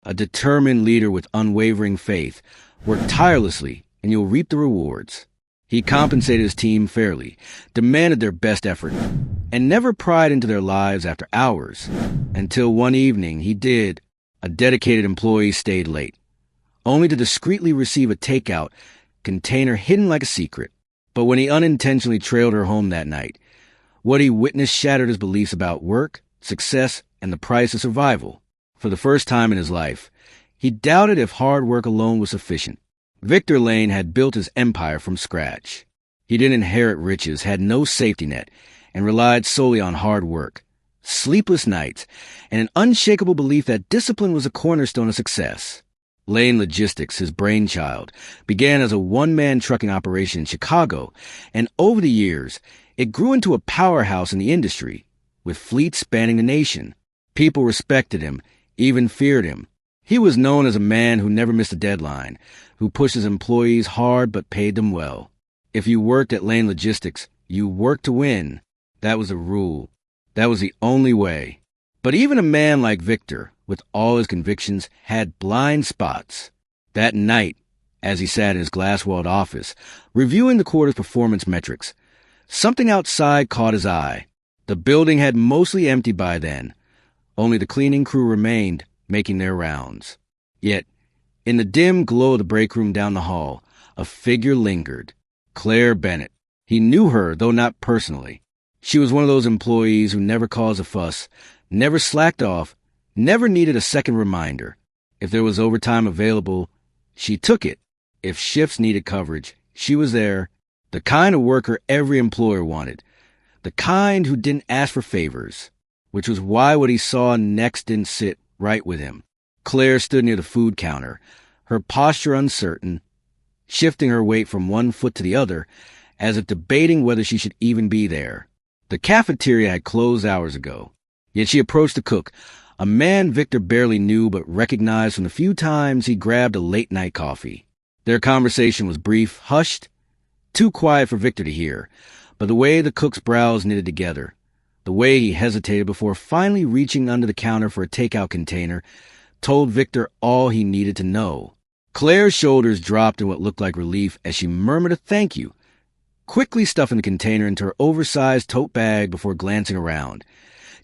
A determined leader with unwavering faith. Work tirelessly, and you'll reap the rewards. He compensated his team fairly, demanded their best effort, and never pried into their lives after hours. Until one evening, he did. A dedicated employee stayed late, only to discreetly receive a takeout container hidden like a secret. But when he unintentionally trailed her home that night, what he witnessed shattered his beliefs about work, success, and the price of survival. For the first time in his life, he doubted if hard work alone was sufficient. Victor Lane had built his empire from scratch. He didn't inherit riches, had no safety net, and relied solely on hard work, sleepless nights, and an unshakable belief that discipline was a cornerstone of success. Lane Logistics, his brainchild, began as a one-man trucking operation in Chicago, and over the years, it grew into a powerhouse in the industry, with fleets spanning the nation. People respected him, even feared him. He was known as a man who never missed a deadline, who pushed his employees hard but paid them well. If you worked at Lane Logistics, you worked to win. That was a rule. That was the only way. But even a man like Victor, with all his convictions, had blind spots. That night, as he sat in his glass-walled office, reviewing the quarter's performance metrics, something outside caught his eye. The building had mostly emptied by then. Only the cleaning crew remained, making their rounds. Yet, in the dim glow of the break room down the hall, a figure lingered. Claire Bennett. He knew her, though not personally. She was one of those employees who never caused a fuss, never slacked off, never needed a second reminder. If there was overtime available, she took it. If shifts needed coverage, she was there. The kind of worker every employer wanted. The kind who didn't ask for favors, which was why what he saw next didn't sit right with him. Claire stood near the food counter, her posture uncertain, shifting her weight from one foot to the other, as if debating whether she should even be there. The cafeteria had closed hours ago, yet she approached the cook, a man Victor barely knew but recognized from the few times he grabbed a late-night coffee. Their conversation was brief, hushed, too quiet for Victor to hear, but the way the cook's brows knitted together, the way he hesitated before finally reaching under the counter for a takeout container, told Victor all he needed to know. Claire's shoulders dropped in what looked like relief as she murmured a thank you, quickly stuffing the container into her oversized tote bag before glancing around,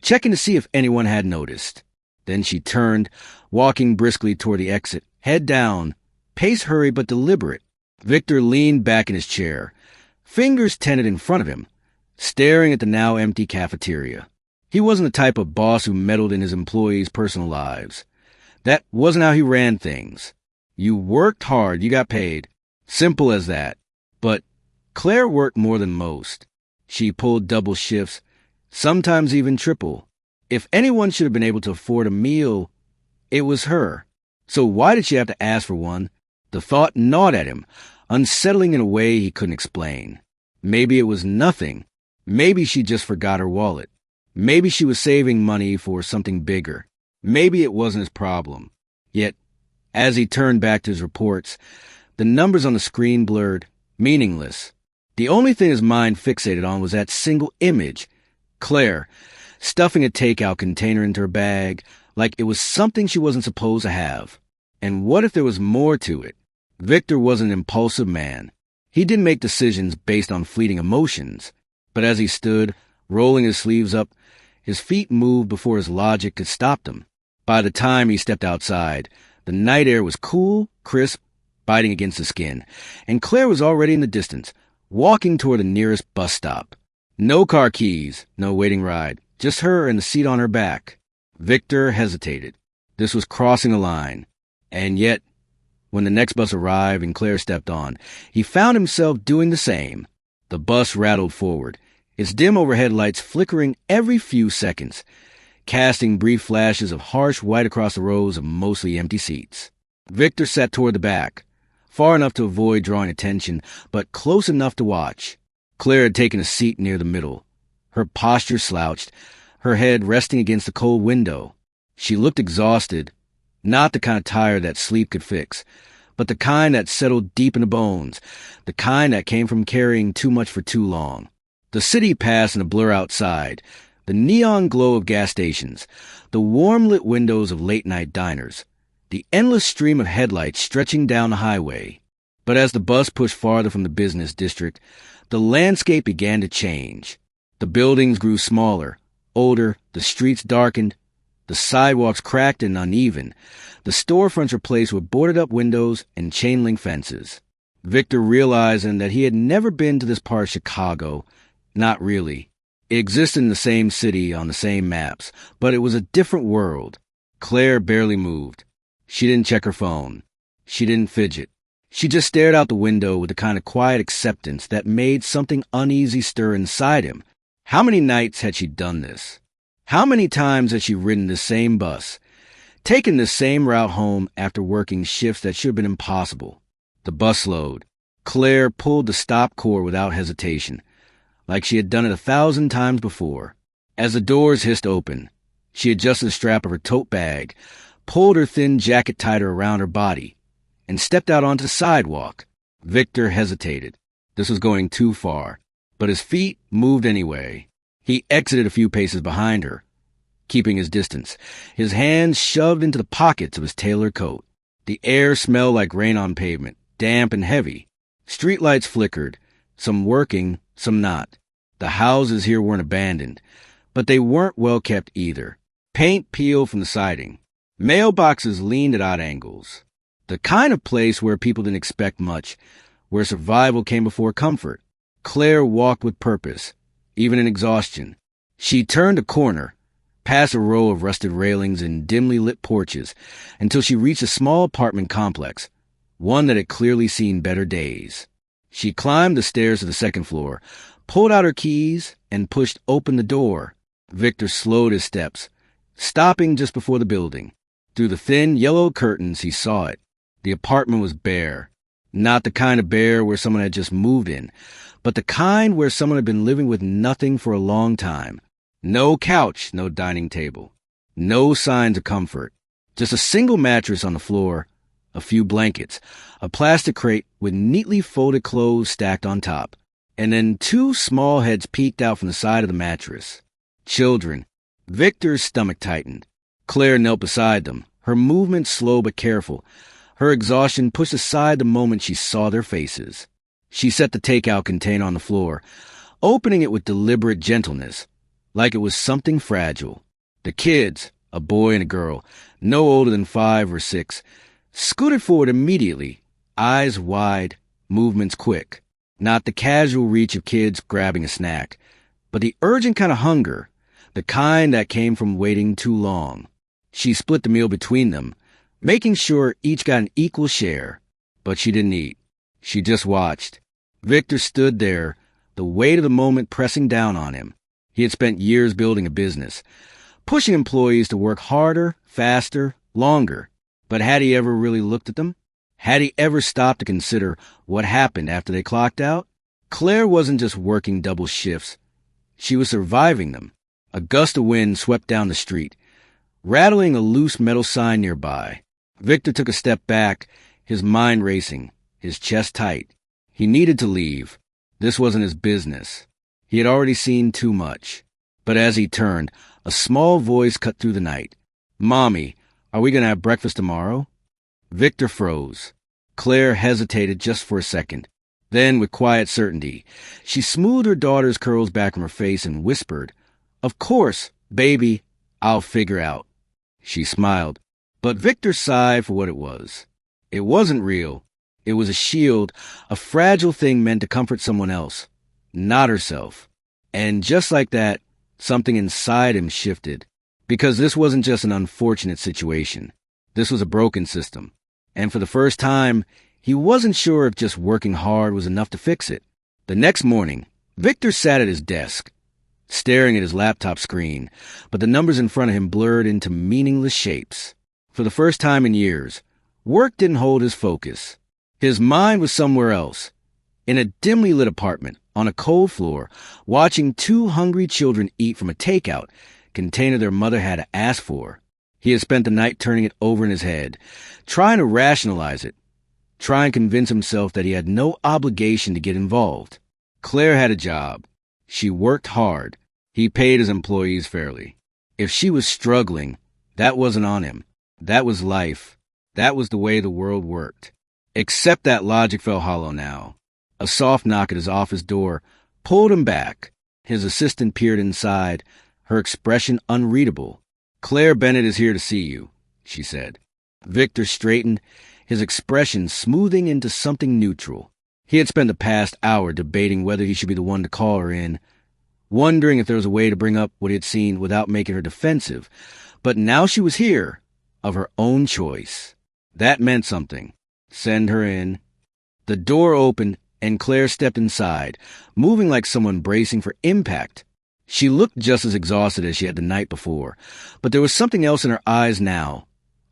checking to see if anyone had noticed. Then she turned, walking briskly toward the exit, head down, pace hurried but deliberate. Victor leaned back in his chair, fingers tented in front of him, staring at the now empty cafeteria. He wasn't the type of boss who meddled in his employees' personal lives. That wasn't how he ran things. You worked hard, you got paid. Simple as that. But Claire worked more than most. She pulled double shifts, sometimes even triple. If anyone should have been able to afford a meal, it was her. So why did she have to ask for one? The thought gnawed at him, unsettling in a way he couldn't explain. Maybe it was nothing. Maybe she just forgot her wallet. Maybe she was saving money for something bigger. Maybe it wasn't his problem. Yet, as he turned back to his reports, the numbers on the screen blurred, meaningless. The only thing his mind fixated on was that single image, Claire, stuffing a takeout container into her bag like it was something she wasn't supposed to have. And what if there was more to it? Victor was an impulsive man. He didn't make decisions based on fleeting emotions, but as he stood, rolling his sleeves up, his feet moved before his logic could stop them. By the time he stepped outside, the night air was cool, crisp, biting against the skin, and Claire was already in the distance, walking toward the nearest bus stop. No car keys, no waiting ride, just her and the seat on her back. Victor hesitated. This was crossing a line. And yet, when the next bus arrived and Claire stepped on, he found himself doing the same. The bus rattled forward, its dim overhead lights flickering every few seconds, casting brief flashes of harsh white across the rows of mostly empty seats. Victor sat toward the back, far enough to avoid drawing attention, but close enough to watch. Claire had taken a seat near the middle, her posture slouched, her head resting against the cold window. She looked exhausted, not the kind of tired that sleep could fix, but the kind that settled deep in the bones, the kind that came from carrying too much for too long. The city passed in a blur outside, the neon glow of gas stations, the warm-lit windows of late-night diners, the endless stream of headlights stretching down the highway. But as the bus pushed farther from the business district, the landscape began to change. The buildings grew smaller, older, the streets darkened, the sidewalks cracked and uneven, the storefronts replaced with boarded-up windows and chain-link fences. Victor realizing that he had never been to this part of Chicago. Not really. It existed in the same city on the same maps, but it was a different world. Claire barely moved. She didn't check her phone. She didn't fidget. She just stared out the window with the kind of quiet acceptance that made something uneasy stir inside him. How many nights had she done this? How many times had she ridden the same bus, taken the same route home after working shifts that should have been impossible? The bus slowed. Claire pulled the stop cord without hesitation, like she had done it 1,000 times before. As the doors hissed open, she adjusted the strap of her tote bag, pulled her thin jacket tighter around her body, and stepped out onto the sidewalk. Victor hesitated. This was going too far, but his feet moved anyway. He exited a few paces behind her, keeping his distance, his hands shoved into the pockets of his tailored coat. The air smelled like rain on pavement, damp and heavy. Streetlights flickered, some working, some not. The houses here weren't abandoned, but they weren't well kept either. Paint peeled from the siding. Mailboxes leaned at odd angles. The kind of place where people didn't expect much, where survival came before comfort. Claire walked with purpose, even in exhaustion. She turned a corner, past a row of rusted railings and dimly lit porches, until she reached a small apartment complex, one that had clearly seen better days. She climbed the stairs to the second floor, pulled out her keys, and pushed open the door. Victor slowed his steps, stopping just before the building. Through the thin, yellow curtains, he saw it. The apartment was bare. Not the kind of bare where someone had just moved in, but the kind where someone had been living with nothing for a long time. No couch, no dining table. No signs of comfort. Just a single mattress on the floor, a few blankets, a plastic crate with neatly folded clothes stacked on top, and then 2 small heads peeked out from the side of the mattress. Children. Victor's stomach tightened. Claire knelt beside them, her movements slow but careful, her exhaustion pushed aside the moment she saw their faces. She set the takeout container on the floor, opening it with deliberate gentleness, like it was something fragile. The kids, a boy and a girl, no older than 5 or 6, scooted forward immediately, eyes wide, movements quick. Not the casual reach of kids grabbing a snack, but the urgent kind of hunger, the kind that came from waiting too long. She split the meal between them, making sure each got an equal share, but she didn't eat. She just watched. Victor stood there, the weight of the moment pressing down on him. He had spent years building a business, pushing employees to work harder, faster, longer. But had he ever really looked at them? Had he ever stopped to consider what happened after they clocked out? Claire wasn't just working double shifts. She was surviving them. A gust of wind swept down the street, rattling a loose metal sign nearby. Victor took a step back, his mind racing, his chest tight. He needed to leave. This wasn't his business. He had already seen too much. But as he turned, a small voice cut through the night. "Mommy, are we going to have breakfast tomorrow?" Victor froze. Claire hesitated just for a second. Then, with quiet certainty, she smoothed her daughter's curls back from her face and whispered, "Of course, baby, I'll figure out." She smiled, but Victor sighed for what it was. It wasn't real. It was a shield, a fragile thing meant to comfort someone else, not herself. And just like that, something inside him shifted. Because this wasn't just an unfortunate situation. This was a broken system. And for the first time, he wasn't sure if just working hard was enough to fix it. The next morning, Victor sat at his desk, staring at his laptop screen, but the numbers in front of him blurred into meaningless shapes. For the first time in years, work didn't hold his focus. His mind was somewhere else, in a dimly lit apartment, on a cold floor, watching 2 hungry children eat from a takeout container their mother had asked for. He had spent the night turning it over in his head, trying to rationalize it, trying to convince himself that he had no obligation to get involved. Claire had a job. She worked hard. He paid his employees fairly. If she was struggling, that wasn't on him. That was life. That was the way the world worked. Except that logic fell hollow now. A soft knock at his office door pulled him back. His assistant peered inside, her expression unreadable. "Claire Bennett is here to see you," she said. Victor straightened, his expression smoothing into something neutral. He had spent the past hour debating whether he should be the one to call her in, wondering if there was a way to bring up what he had seen without making her defensive. But now she was here, of her own choice. That meant something. Send her in. The door opened, and Claire stepped inside, moving like someone bracing for impact. She looked just as exhausted as she had the night before, but there was something else in her eyes now,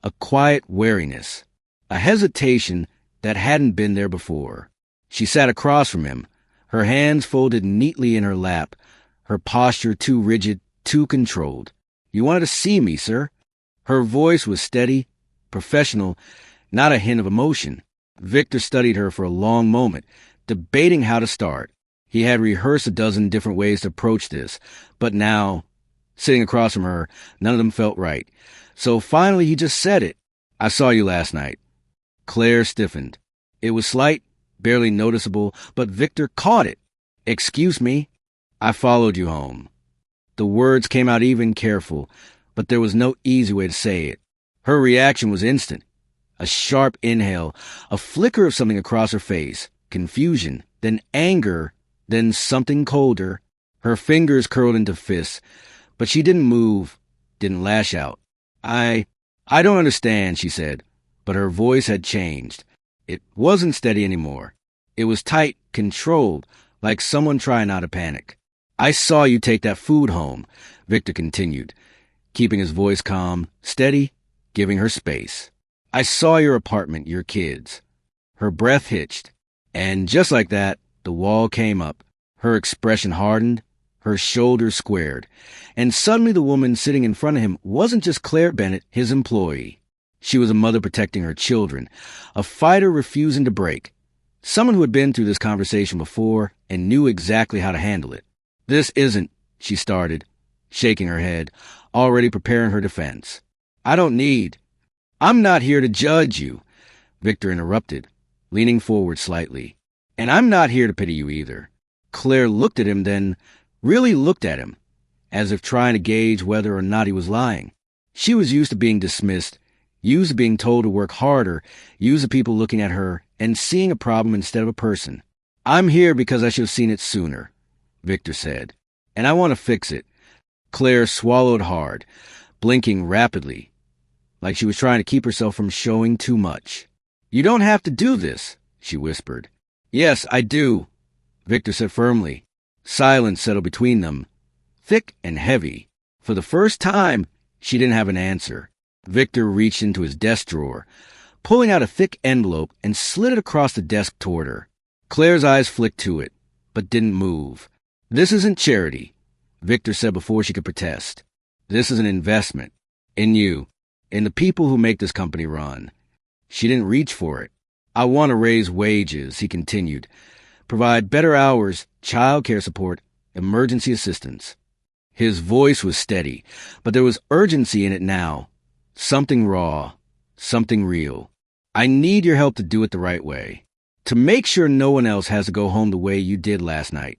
a quiet wariness, a hesitation that hadn't been there before. She sat across from him, her hands folded neatly in her lap, her posture too rigid, too controlled. "You wanted to see me, sir?" Her voice was steady, professional, not a hint of emotion. Victor studied her for a long moment, debating how to start. He had rehearsed a dozen different ways to approach this, but now, sitting across from her, none of them felt right. So finally he just said it. "I saw you last night." Claire stiffened. It was slight, barely noticeable, but Victor caught it. "Excuse me, I followed you home." The words came out even careful, but there was no easy way to say it. Her reaction was instant. A sharp inhale, a flicker of something across her face, confusion, then anger, then something colder. Her fingers curled into fists, but she didn't move, didn't lash out. I don't understand," she said, but her voice had changed. It wasn't steady anymore. It was tight, controlled, like someone trying not to panic. "I saw you take that food home," Victor continued, keeping his voice calm, steady, giving her space. "I saw your apartment, your kids." Her breath hitched, and just like that, the wall came up. Her expression hardened, her shoulders squared, and suddenly the woman sitting in front of him wasn't just Claire Bennett, his employee. She was a mother protecting her children, a fighter refusing to break, someone who had been through this conversation before and knew exactly how to handle it. "This isn't," she started, shaking her head, already preparing her defense. I'm not here to judge you," Victor interrupted, leaning forward slightly. "And I'm not here to pity you either." Claire looked at him, then really looked at him, as if trying to gauge whether or not he was lying. She was used to being dismissed, used to being told to work harder, used to people looking at her and seeing a problem instead of a person. "I'm here because I should have seen it sooner," Victor said, "and I want to fix it." Claire swallowed hard, blinking rapidly, like she was trying to keep herself from showing too much. "You don't have to do this," she whispered. "Yes, I do," Victor said firmly. Silence settled between them, thick and heavy. For the first time, she didn't have an answer. Victor reached into his desk drawer, pulling out a thick envelope and slid it across the desk toward her. Claire's eyes flicked to it, but didn't move. "This isn't charity," Victor said before she could protest. "This is an investment. In you. In the people who make this company run." She didn't reach for it. "I want to raise wages," he continued. "Provide better hours, child care support, emergency assistance." His voice was steady, but there was urgency in it now. Something raw, something real. "I need your help to do it the right way. To make sure no one else has to go home the way you did last night."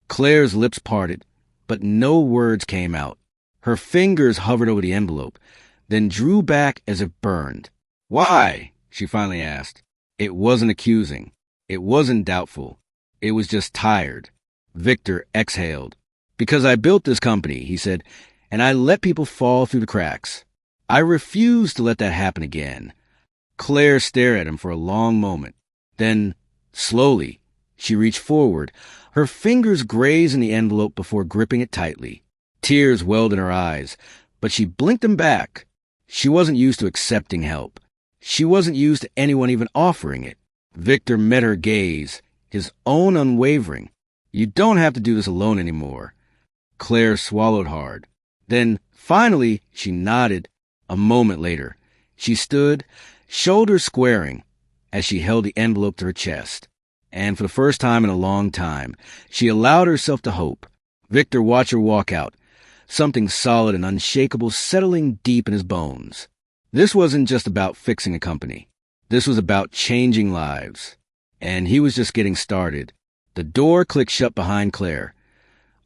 Claire's lips parted, but no words came out. Her fingers hovered over the envelope, then drew back as if burned. "Why?" she finally asked. It wasn't accusing. It wasn't doubtful. It was just tired. Victor exhaled. "Because I built this company," he said, "and I let people fall through the cracks. I refuse to let that happen again." Claire stared at him for a long moment. Then, slowly, she reached forward, her fingers grazing the envelope before gripping it tightly. Tears welled in her eyes, but she blinked them back. She wasn't used to accepting help. She wasn't used to anyone even offering it. Victor met her gaze, his own unwavering. "You don't have to do this alone anymore." Claire swallowed hard. Then, finally, she nodded. A moment later, she stood, shoulders squaring, as she held the envelope to her chest. And for the first time in a long time, she allowed herself to hope. Victor watched her walk out, something solid and unshakable settling deep in his bones. This wasn't just about fixing a company. This was about changing lives. And he was just getting started. The door clicked shut behind Claire,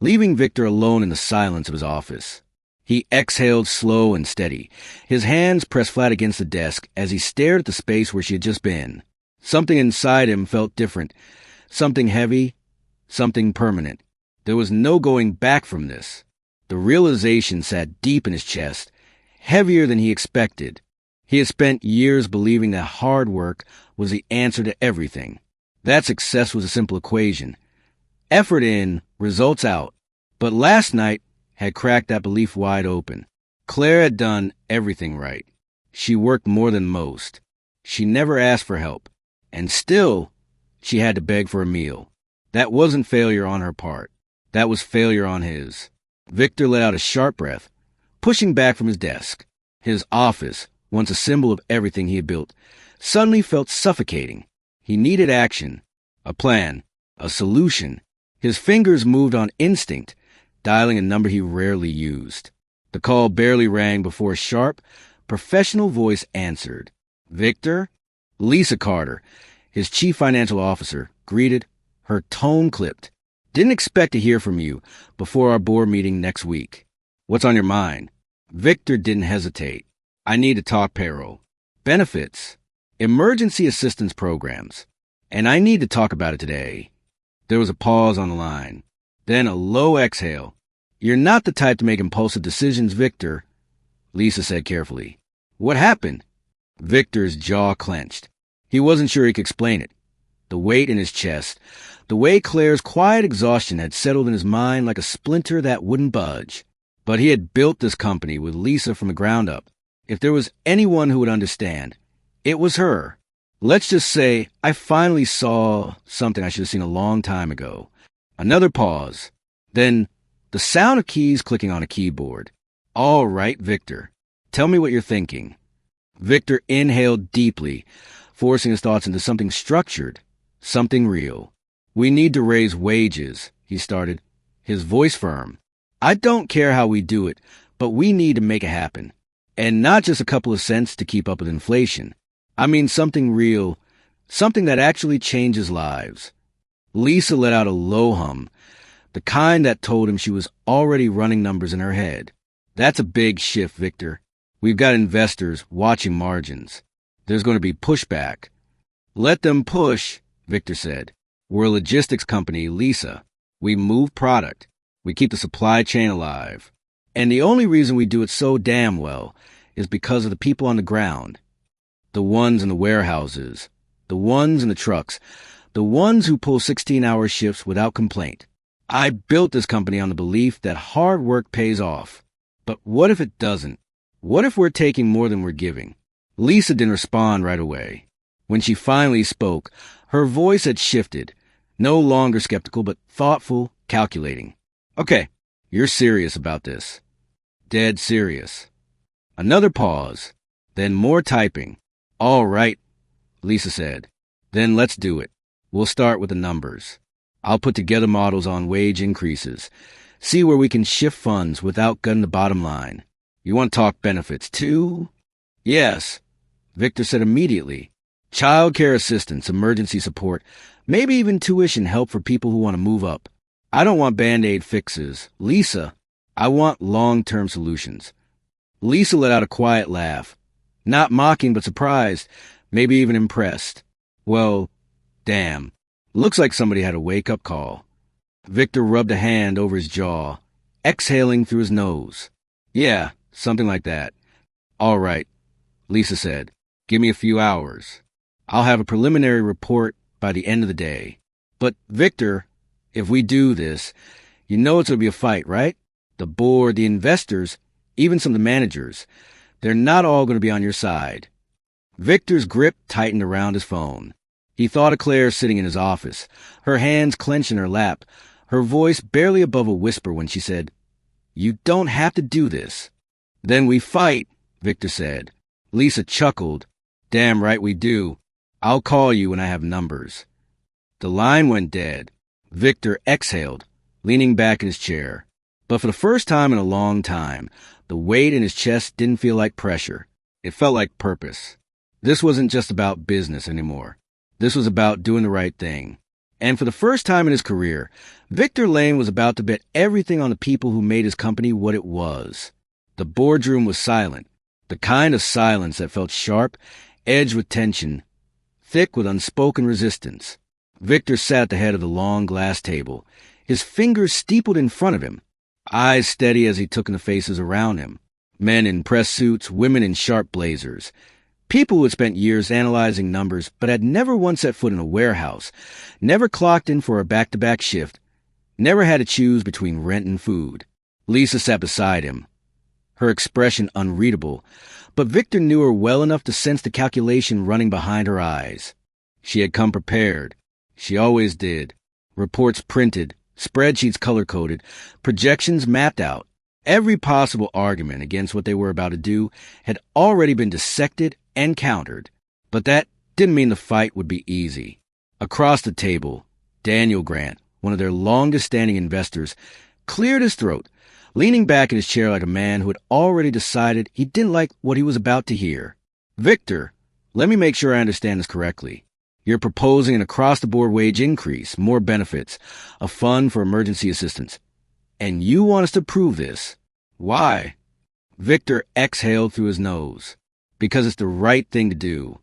leaving Victor alone in the silence of his office. He exhaled slow and steady, his hands pressed flat against the desk as he stared at the space where she had just been. Something inside him felt different, something heavy, something permanent. There was no going back from this. The realization sat deep in his chest, heavier than he expected. He had spent years believing that hard work was the answer to everything, that success was a simple equation. Effort in, results out. But last night had cracked that belief wide open. Claire had done everything right. She worked more than most. She never asked for help. And still, she had to beg for a meal. That wasn't failure on her part. That was failure on his. Victor let out a sharp breath, pushing back from his desk. His office, once a symbol of everything he had built, suddenly felt suffocating. He needed action, a plan, a solution. His fingers moved on instinct, dialing a number he rarely used. The call barely rang before a sharp, professional voice answered. Victor? Lisa Carter, his chief financial officer, greeted, her tone clipped. Didn't expect to hear from you before our board meeting next week. What's on your mind? Victor didn't hesitate. I need to talk payroll, benefits, emergency assistance programs, and I need to talk about it today. There was a pause on the line, then a low exhale. You're not the type to make impulsive decisions, Victor, Lisa said carefully. What happened? Victor's jaw clenched. He wasn't sure he could explain it. The weight in his chest, the way Claire's quiet exhaustion had settled in his mind like a splinter that wouldn't budge. But he had built this company with Lisa from the ground up. If there was anyone who would understand, it was her. Let's just say I finally saw something I should have seen a long time ago. Another pause. Then the sound of keys clicking on a keyboard. All right, Victor. Tell me what you're thinking. Victor inhaled deeply, forcing his thoughts into something structured, something real. We need to raise wages, he started, his voice firm. I don't care how we do it, but we need to make it happen. And not just a couple of cents to keep up with inflation. I mean something real, something that actually changes lives. Lisa let out a low hum, the kind that told him she was already running numbers in her head. That's a big shift, Victor. We've got investors watching margins. There's going to be pushback. Let them push, Victor said. We're a logistics company, Lisa. We move product. We keep the supply chain alive. And the only reason we do it so damn well is because of the people on the ground. The ones in the warehouses, the ones in the trucks, the ones who pull 16-hour shifts without complaint. I built this company on the belief that hard work pays off. But what if it doesn't? What if we're taking more than we're giving? Lisa didn't respond right away. When she finally spoke, her voice had shifted, no longer skeptical but thoughtful, calculating. Okay, you're serious about this. Dead serious. Another pause, then more typing. All right, Lisa said. Then let's do it. We'll start with the numbers. I'll put together models on wage increases, see where we can shift funds without gutting the bottom line. You want to talk benefits, too? Yes, Victor said immediately. Child care assistance, emergency support, maybe even tuition help for people who want to move up. I don't want Band-Aid fixes. Lisa, I want long-term solutions. Lisa let out a quiet laugh. Not mocking, but surprised, maybe even impressed. Well, damn. Looks like somebody had a wake-up call. Victor rubbed a hand over his jaw, exhaling through his nose. Yeah, something like that. All right, Lisa said. Give me a few hours. I'll have a preliminary report by the end of the day. But, Victor, if we do this, you know it's going to be a fight, right? The board, the investors, even some of the managers, they're not all going to be on your side. Victor's grip tightened around his phone. He thought of Claire sitting in his office, her hands clenched in her lap, her voice barely above a whisper when she said, You don't have to do this. Then we fight, Victor said. Lisa chuckled. Damn right we do. I'll call you when I have numbers. The line went dead. Victor exhaled, leaning back in his chair. But for the first time in a long time, the weight in his chest didn't feel like pressure. It felt like purpose. This wasn't just about business anymore. This was about doing the right thing. And for the first time in his career, Victor Lane was about to bet everything on the people who made his company what it was. The boardroom was silent, the kind of silence that felt sharp, edged with tension, thick with unspoken resistance. Victor sat at the head of the long glass table, his fingers steepled in front of him, eyes steady as he took in the faces around him. Men in press suits, women in sharp blazers. People who had spent years analyzing numbers but had never once set foot in a warehouse, never clocked in for a back-to-back shift, never had to choose between rent and food. Lisa sat beside him, her expression unreadable, but Victor knew her well enough to sense the calculation running behind her eyes. She had come prepared. She always did. Reports printed, spreadsheets color-coded, projections mapped out. Every possible argument against what they were about to do had already been dissected and countered, but that didn't mean the fight would be easy. Across the table, Daniel Grant, one of their longest-standing investors, cleared his throat, leaning back in his chair like a man who had already decided he didn't like what he was about to hear. Victor, let me make sure I understand this correctly. You're proposing an across-the-board wage increase, more benefits, a fund for emergency assistance. And you want us to prove this. Why? Victor exhaled through his nose. Because it's the right thing to do.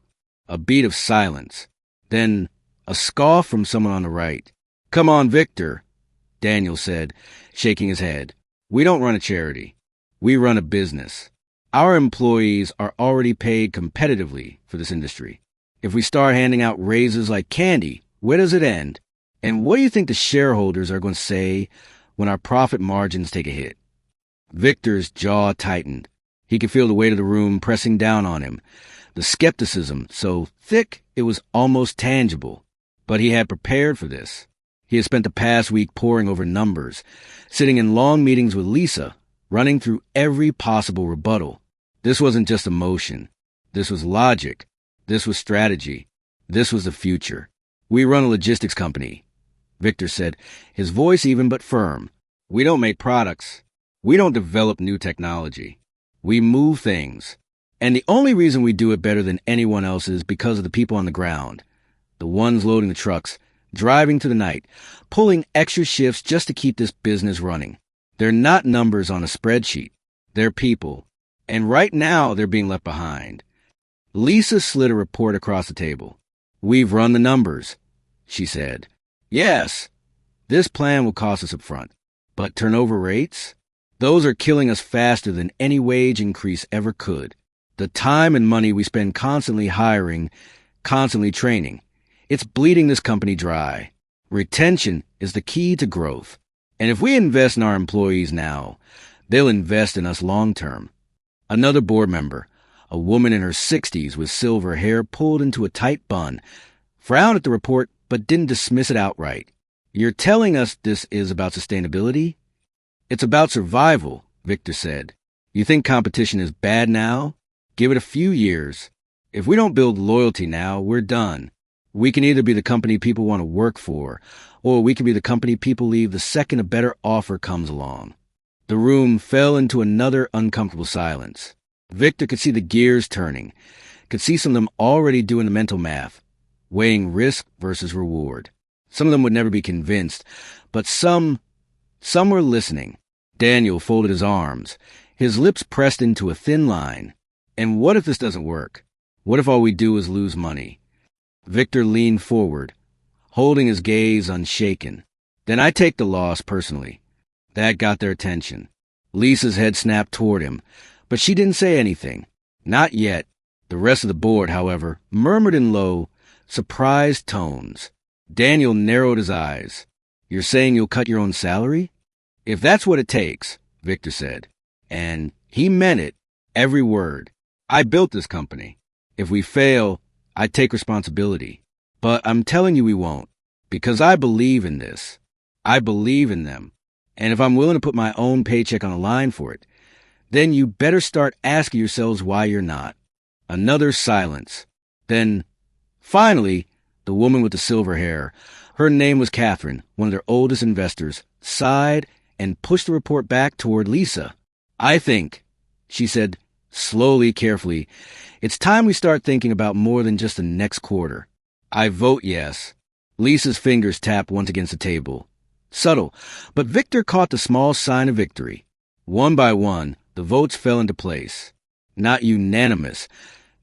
A beat of silence. Then a scoff from someone on the right. Come on, Victor, Daniel said, shaking his head. We don't run a charity. We run a business. Our employees are already paid competitively for this industry. If we start handing out raises like candy, where does it end? And what do you think the shareholders are going to say when our profit margins take a hit? Victor's jaw tightened. He could feel the weight of the room pressing down on him, the skepticism so thick it was almost tangible. But he had prepared for this. He had spent the past week poring over numbers, sitting in long meetings with Lisa, running through every possible rebuttal. This wasn't just emotion. This was logic. This was strategy. This was the future. We run a logistics company, Victor said, his voice even but firm. We don't make products. We don't develop new technology. We move things. And the only reason we do it better than anyone else is because of the people on the ground. The ones loading the trucks, driving through the night, pulling extra shifts just to keep this business running. They're not numbers on a spreadsheet. They're people. And right now they're being left behind. Lisa slid a report across the table. We've run the numbers, she said. Yes, this plan will cost us up front. But turnover rates? Those are killing us faster than any wage increase ever could. The time and money we spend constantly hiring, constantly training, it's bleeding this company dry. Retention is the key to growth. And if we invest in our employees now, they'll invest in us long term. Another board member, a woman in her 60s with silver hair pulled into a tight bun, frowned at the report but didn't dismiss it outright. You're telling us this is about sustainability? It's about survival, Victor said. You think competition is bad now? Give it a few years. If we don't build loyalty now, we're done. We can either be the company people want to work for, or we can be the company people leave the second a better offer comes along. The room fell into another uncomfortable silence. Victor could see the gears turning, could see some of them already doing the mental math, weighing risk versus reward. Some of them would never be convinced, but some were listening. Daniel folded his arms, his lips pressed into a thin line. And what if this doesn't work? What if all we do is lose money? Victor leaned forward, holding his gaze unshaken. Then I take the loss personally. That got their attention. Lisa's head snapped toward him, but she didn't say anything. Not yet. The rest of the board, however, murmured in low, surprised tones. Daniel narrowed his eyes. You're saying you'll cut your own salary? If that's what it takes, Victor said. And he meant it, every word. I built this company. If we fail, I take responsibility. But I'm telling you we won't, because I believe in this. I believe in them. And if I'm willing to put my own paycheck on the line for it, then you better start asking yourselves why you're not. Another silence. Then, finally, the woman with the silver hair, her name was Catherine, one of their oldest investors, sighed and pushed the report back toward Lisa. I think, she said, Slowly, carefully, it's time we start thinking about more than just the next quarter. I vote yes. Lisa's fingers tapped once against the table. Subtle, but Victor caught the small sign of victory. One by one, the votes fell into place. Not unanimous,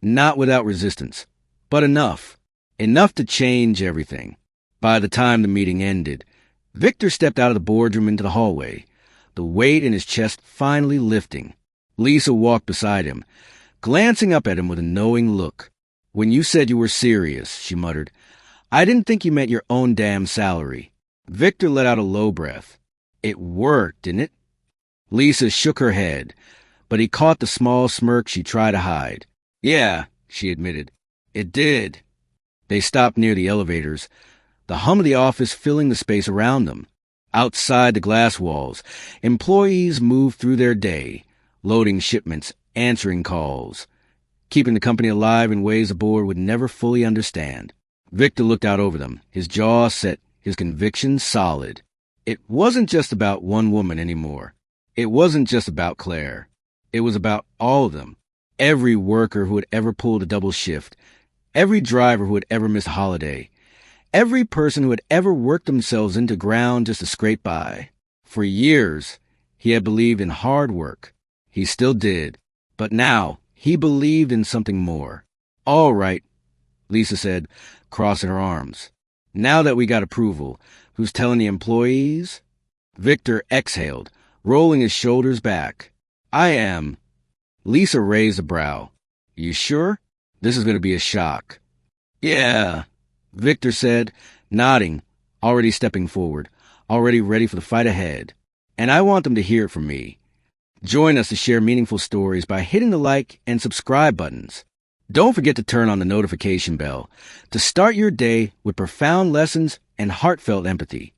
not without resistance, but enough. Enough to change everything. By the time the meeting ended, Victor stepped out of the boardroom into the hallway, the weight in his chest finally lifting. Lisa walked beside him, glancing up at him with a knowing look. "When you said you were serious," she muttered, "I didn't think you meant your own damn salary." Victor let out a low breath. "It worked, didn't it?" Lisa shook her head, but he caught the small smirk she tried to hide. "Yeah," she admitted. "It did." They stopped near the elevators, the hum of the office filling the space around them. Outside the glass walls, employees moved through their day, loading shipments, answering calls, keeping the company alive in ways the board would never fully understand. Victor looked out over them, his jaw set, his convictions solid. It wasn't just about one woman anymore. It wasn't just about Claire. It was about all of them. Every worker who had ever pulled a double shift, every driver who had ever missed a holiday, every person who had ever worked themselves into ground just to scrape by. For years, he had believed in hard work. He still did. But now, he believed in something more. "All right," Lisa said, crossing her arms. "Now that we got approval, who's telling the employees?" Victor exhaled, rolling his shoulders back. "I am." Lisa raised a brow. "You sure? This is going to be a shock." "Yeah," Victor said, nodding, already stepping forward, already ready for the fight ahead. "And I want them to hear it from me." Join us to share meaningful stories by hitting the like and subscribe buttons. Don't forget to turn on the notification bell to start your day with profound lessons and heartfelt empathy.